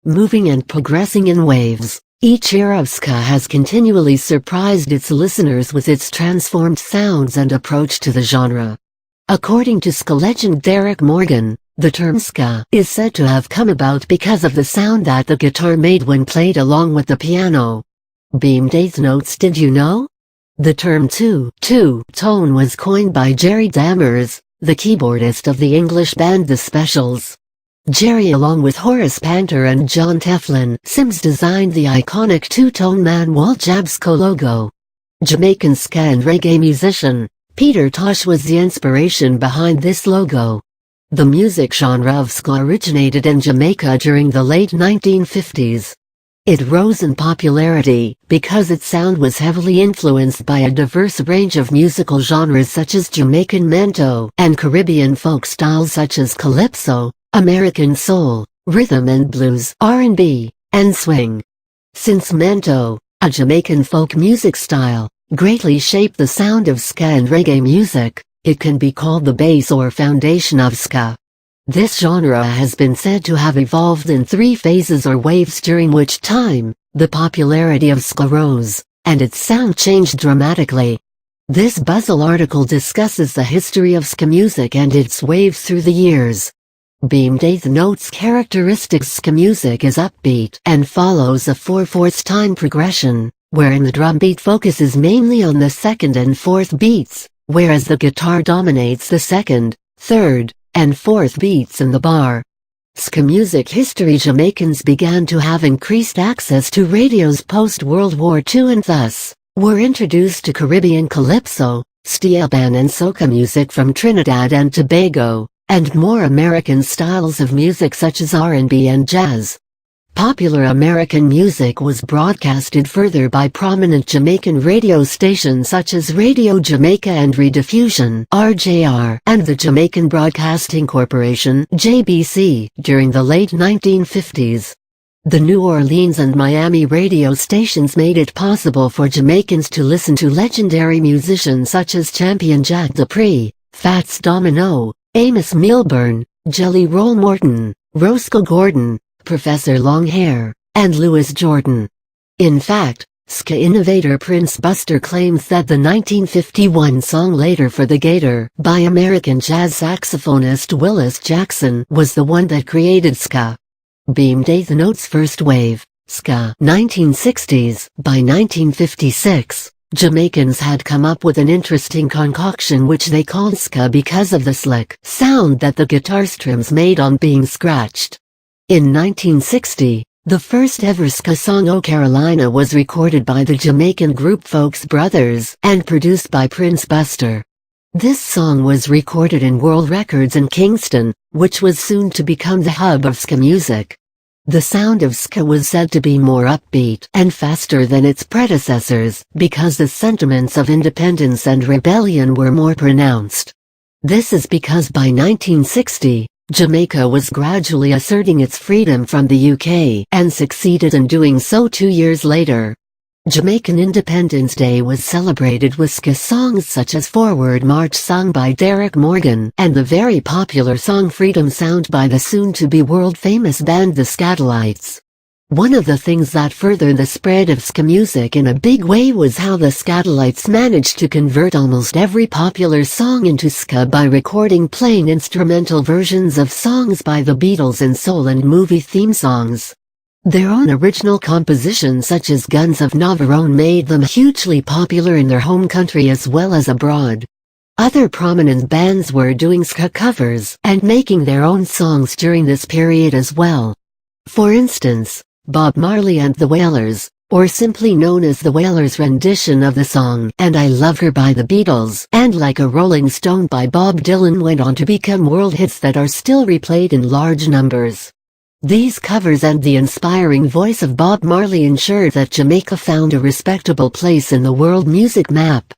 moving and progressing in waves. Each era of ska has continually surprised its listeners with its transformed sounds and approach to the genre. According to ska legend Derek Morgan, the term ska is said to have come about because of the sound that the guitar made when played along with the piano. Beamed eighth notes. Did you know? The term two-tone was coined by Jerry Dammers, the keyboardist of the English band The Specials. Jerry, along with Horace Panter and John Teflon Sims, designed the iconic two-tone man-wall Jabsco logo. Jamaican ska and reggae musician Peter Tosh was the inspiration behind this logo. The music genre of ska originated in Jamaica during the late 1950s. It rose in popularity because its sound was heavily influenced by a diverse range of musical genres such as Jamaican mento and Caribbean folk styles such as calypso, American soul, rhythm and blues, R&B, and swing. Since mento, a Jamaican folk music style, greatly shaped the sound of ska and reggae music, it can be called the base or foundation of ska. This genre has been said to have evolved in three phases or waves, during which time, the popularity of ska rose, and its sound changed dramatically. This Buzzle article discusses the history of ska music and its waves through the years. Beamed eighth notes. Characteristics. Ska music is upbeat and follows a 4/4 time progression, wherein the drum beat focuses mainly on the second and fourth beats, whereas the guitar dominates the second, third, and fourth beats in the bar. Ska music history. Jamaicans began to have increased access to radios post-World War II and thus were introduced to Caribbean calypso, steelband and soca music from Trinidad and Tobago, and more American styles of music such as R&B and jazz. Popular American music was broadcasted further by prominent Jamaican radio stations such as Radio Jamaica and Rediffusion (RJR) and the Jamaican Broadcasting Corporation (JBC) during the late 1950s. The New Orleans and Miami radio stations made it possible for Jamaicans to listen to legendary musicians such as Champion Jack Dupree, Fats Domino, Amos Milburn, Jelly Roll Morton, Roscoe Gordon, Professor Longhair, and Louis Jordan. In fact, ska innovator Prince Buster claims that the 1951 song "Later for the Gator" by American jazz saxophonist Willis Jackson was the one that created ska. Beamed eighth notes. First wave, ska 1960s. By 1956, Jamaicans had come up with an interesting concoction which they called ska because of the slick sound that the guitar strings made on being scratched. In 1960, the first ever ska song "Oh Carolina" was recorded by the Jamaican group Folks Brothers and produced by Prince Buster. This song was recorded in World Records in Kingston, which was soon to become the hub of ska music. The sound of ska was said to be more upbeat and faster than its predecessors because the sentiments of independence and rebellion were more pronounced. This is because by 1960, Jamaica was gradually asserting its freedom from the UK and succeeded in doing so 2 years later. Jamaican Independence Day was celebrated with ska songs such as Forward March sung by Derek Morgan and the very popular song Freedom Sound by the soon-to-be world-famous band The Skatalites. One of the things that furthered the spread of ska music in a big way was how the Skatalites managed to convert almost every popular song into ska by recording plain instrumental versions of songs by the Beatles and soul and movie theme songs. Their own original compositions such as Guns of Navarone made them hugely popular in their home country as well as abroad. Other prominent bands were doing ska covers and making their own songs during this period as well. For instance, Bob Marley and the Wailers, or simply known as the Wailers' rendition of the song "And I Love Her" by the Beatles and "Like a Rolling Stone" by Bob Dylan went on to become world hits that are still replayed in large numbers. These covers and the inspiring voice of Bob Marley ensured that Jamaica found a respectable place in the world music map.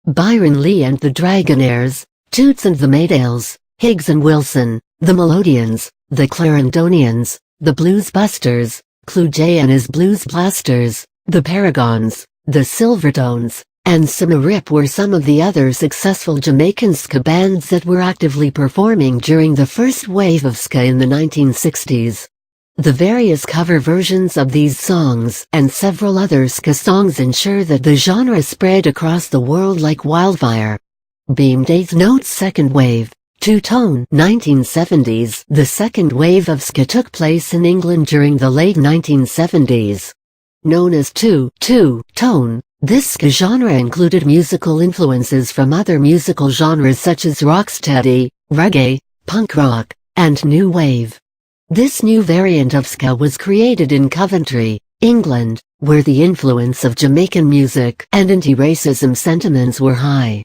Byron Lee and the Dragonaires, Toots and the Maydales, Higgs and Wilson, the Melodians, the Clarendonians, the Blues Busters, Clue J and his Blues Blasters, the Paragons, the Silvertones, and Simarip were some of the other successful Jamaican ska bands that were actively performing during the first wave of ska in the 1960s. The various cover versions of these songs and several other ska songs ensure that the genre spread across the world like wildfire. Beamed Eighth Note's second wave, two-tone 1970s. The second wave of ska took place in England during the late 1970s. Known as two-tone, this ska genre included musical influences from other musical genres such as rocksteady, reggae, punk rock, and new wave. This new variant of ska was created in Coventry, England, where the influence of Jamaican music and anti-racism sentiments were high.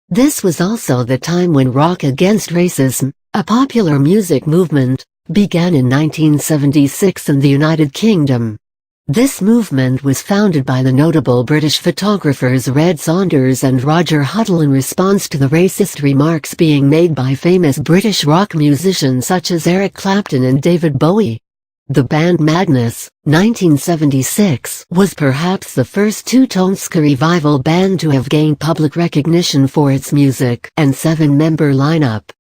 This was also the time when Rock Against Racism, a popular music movement, began in 1976 in the United Kingdom. This movement was founded by the notable British photographers Red Saunders and Roger Huddle in response to the racist remarks being made by famous British rock musicians such as Eric Clapton and David Bowie. The band Madness, 1976, was perhaps the first two-tone ska revival band to have gained public recognition for its music and seven-member lineup.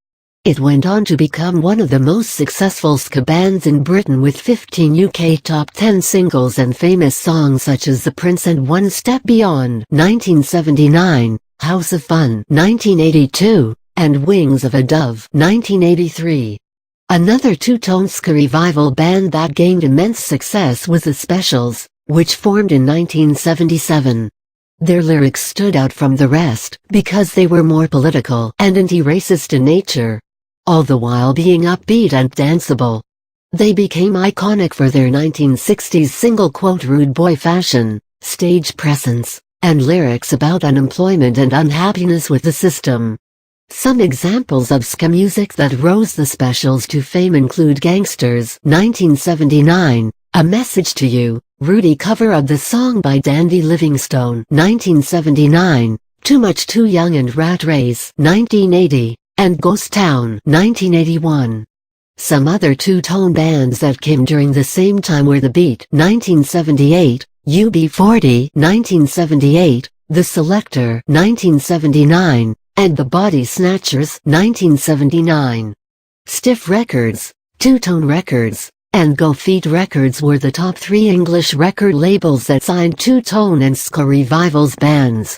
It went on to become one of the most successful ska bands in Britain with 15 UK top 10 singles and famous songs such as The Prince and One Step Beyond 1979, House of Fun 1982, and Wings of a Dove 1983. Another two-tone ska revival band that gained immense success was The Specials, which formed in 1977. Their lyrics stood out from the rest because they were more political and anti-racist in nature, all the while being upbeat and danceable. They became iconic for their 1960s single "Rude Boy Fashion," stage presence, and lyrics about unemployment and unhappiness with the system. Some examples of ska music that rose The Specials to fame include Gangsters 1979, A Message to You, Rudy cover of the song by Dandy Livingstone 1979, Too Much Too Young and Rat Race 1980, and Ghost Town 1981. Some other two-tone bands that came during the same time were The Beat 1978, UB40 1978, The Selector 1979, and The Body Snatchers 1979. Stiff Records, Two-Tone Records, and Go Feet Records were the top three English record labels that signed two-tone and ska revivals bands.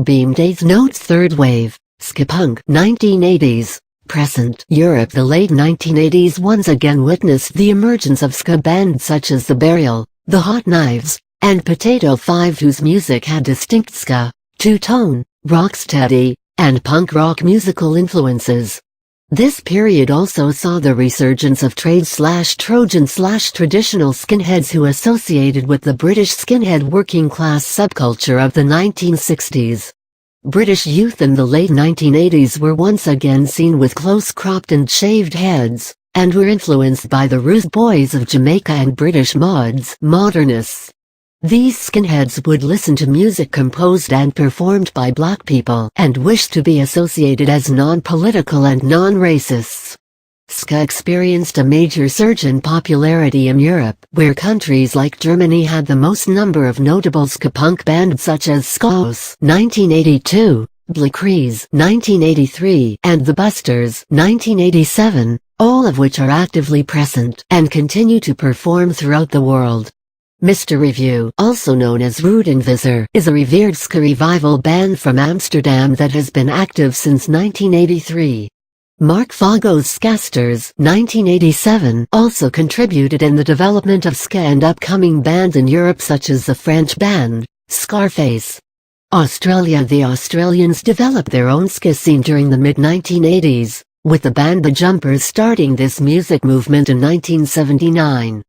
Beamed Eighth Note's third wave, Ska-punk 1980s, present Europe. The late 1980s once again witnessed the emergence of ska bands such as The Burial, The Hot Knives, and Potato Five, whose music had distinct ska, two-tone, rocksteady, and punk rock musical influences. This period also saw the resurgence of trade/Trojan/traditional skinheads who associated with the British skinhead working class subculture of the 1960s. British youth in the late 1980s were once again seen with close-cropped and shaved heads, and were influenced by the Rude Boys of Jamaica and British modernists. These skinheads would listen to music composed and performed by black people and wished to be associated as non-political and non-racists. Ska experienced a major surge in popularity in Europe, where countries like Germany had the most number of notable ska-punk bands such as Ska-punk 1982, Blackrees 1983, and The Busters 1987, all of which are actively present and continue to perform throughout the world. Mr. Review, also known as Rudenvisser, is a revered ska revival band from Amsterdam that has been active since 1983. Mark Fogo's Skasters 1987 also contributed in the development of ska and upcoming bands in Europe such as the French band Scarface. Australia. The Australians developed their own ska scene during the mid-1980s, with the band The Jumpers starting this music movement in 1979.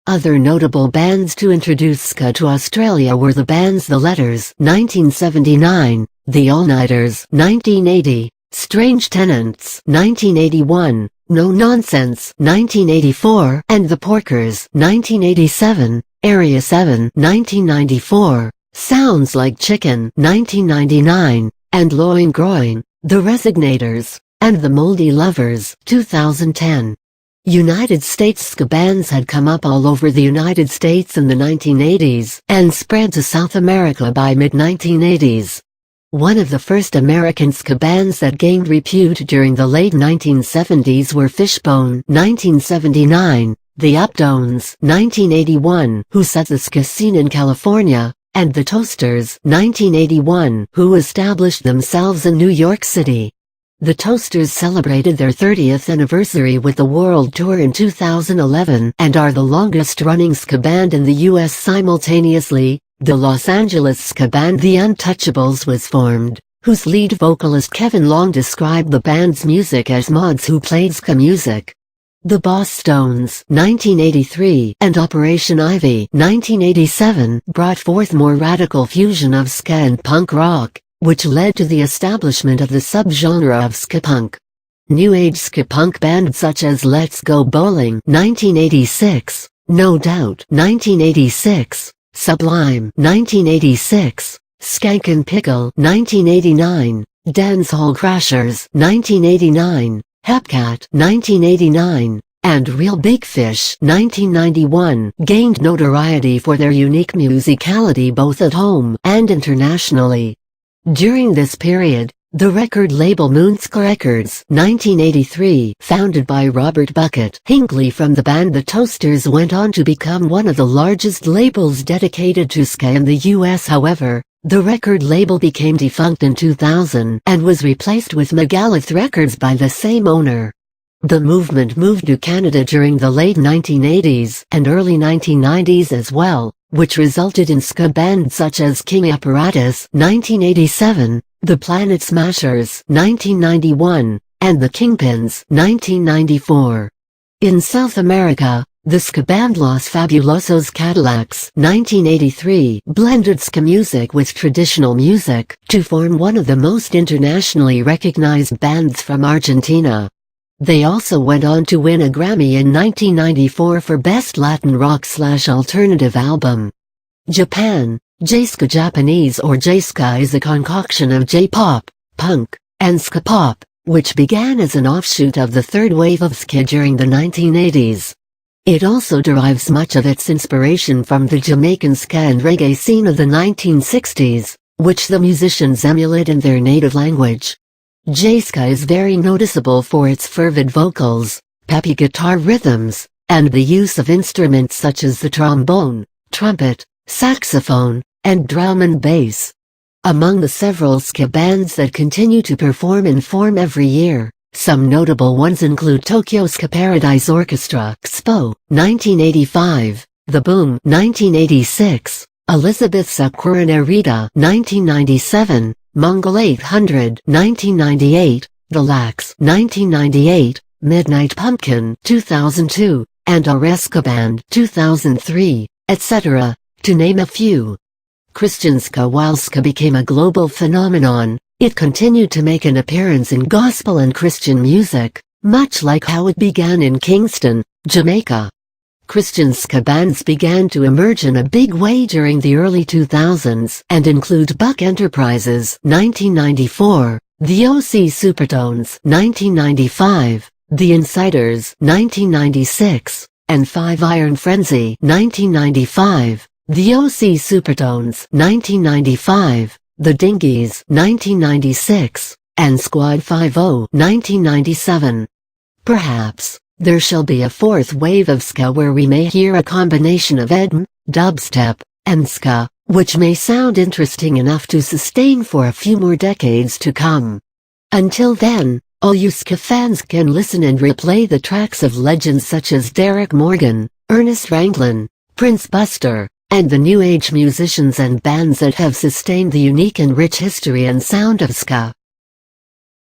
Other notable bands to introduce ska to Australia were the bands The Letters 1979, The All-Nighters 1980, Strange Tenants 1981, No Nonsense 1984, and The Porkers 1987, Area 7 1994, Sounds Like Chicken 1999, and Loin Groin, The Resignators, and The Moldy Lovers 2010. United States ska bands had come up all over the United States in the 1980s and spread to South America by mid-1980s. One of the first American ska bands that gained repute during the late 1970s were Fishbone 1979, the Uptones 1981, who set the ska scene in California, and the Toasters 1981, who established themselves in New York City. The Toasters celebrated their 30th anniversary with the world tour in 2011 and are the longest-running ska band in the U.S. simultaneously. The Los Angeles ska band The Untouchables was formed, whose lead vocalist Kevin Long described the band's music as mods who played ska music. The Bosstones 1983 and Operation Ivy 1987 brought forth more radical fusion of ska and punk rock, which led to the establishment of the subgenre of ska-punk. New Age ska-punk bands such as Let's Go Bowling 1986, No Doubt 1986, Sublime 1986, Skankin' Pickle 1989, Dancehall Crashers 1989, Hepcat 1989, and Real Big Fish 1991 gained notoriety for their unique musicality both at home and internationally. During this period, the record label Moonska Records 1983, founded by Robert Bucket Hinckley from the band The Toasters, went on to become one of the largest labels dedicated to ska in the US. However, the record label became defunct in 2000 and was replaced with Megalith Records by the same owner. The movement moved to Canada during the late 1980s and early 1990s as well, which resulted in ska bands such as King Apparatus 1987, the Planet Smashers 1991, and the Kingpins 1994. In South America, the ska band Los Fabulosos Cadillacs 1983 blended ska music with traditional music to form one of the most internationally recognized bands from Argentina. They also went on to win a Grammy in 1994 for Best Latin Rock/Alternative Album. Japan. J-ska Japanese or J-ska is a concoction of J-pop, punk, and ska-pop, which began as an offshoot of the third wave of ska during the 1980s. It also derives much of its inspiration from the Jamaican ska and reggae scene of the 1960s, which the musicians emulate in their native language. J-ska is very noticeable for its fervid vocals, peppy guitar rhythms, and the use of instruments such as the trombone, trumpet, saxophone, and drum and bass. Among the several ska bands that continue to perform in form every year, some notable ones include Tokyo Ska Paradise Orchestra (XPO, 1985), The Boom (1986), Elizabeth Sakura Nerita (1997), Mongol 800 (1998), The Lax (1998), Midnight Pumpkin (2002), and Oreska Band (2003), etc., to name a few. Christian ska. While ska became a global phenomenon, it continued to make an appearance in gospel and Christian music, much like how it began in Kingston, Jamaica. Christian ska bands began to emerge in a big way during the early 2000s and include Buck Enterprises 1994, the OC Supertones 1995, The Insiders 1996, and Five Iron Frenzy 1995, the OC Supertones 1995, The Dingies 1996, and Squad 5-0 1997. Perhaps there shall be a fourth wave of ska where we may hear a combination of EDM, dubstep, and ska, which may sound interesting enough to sustain for a few more decades to come. Until then, all you ska fans can listen and replay the tracks of legends such as Derek Morgan, Ernest Ranglin, Prince Buster, and the new age musicians and bands that have sustained the unique and rich history and sound of ska.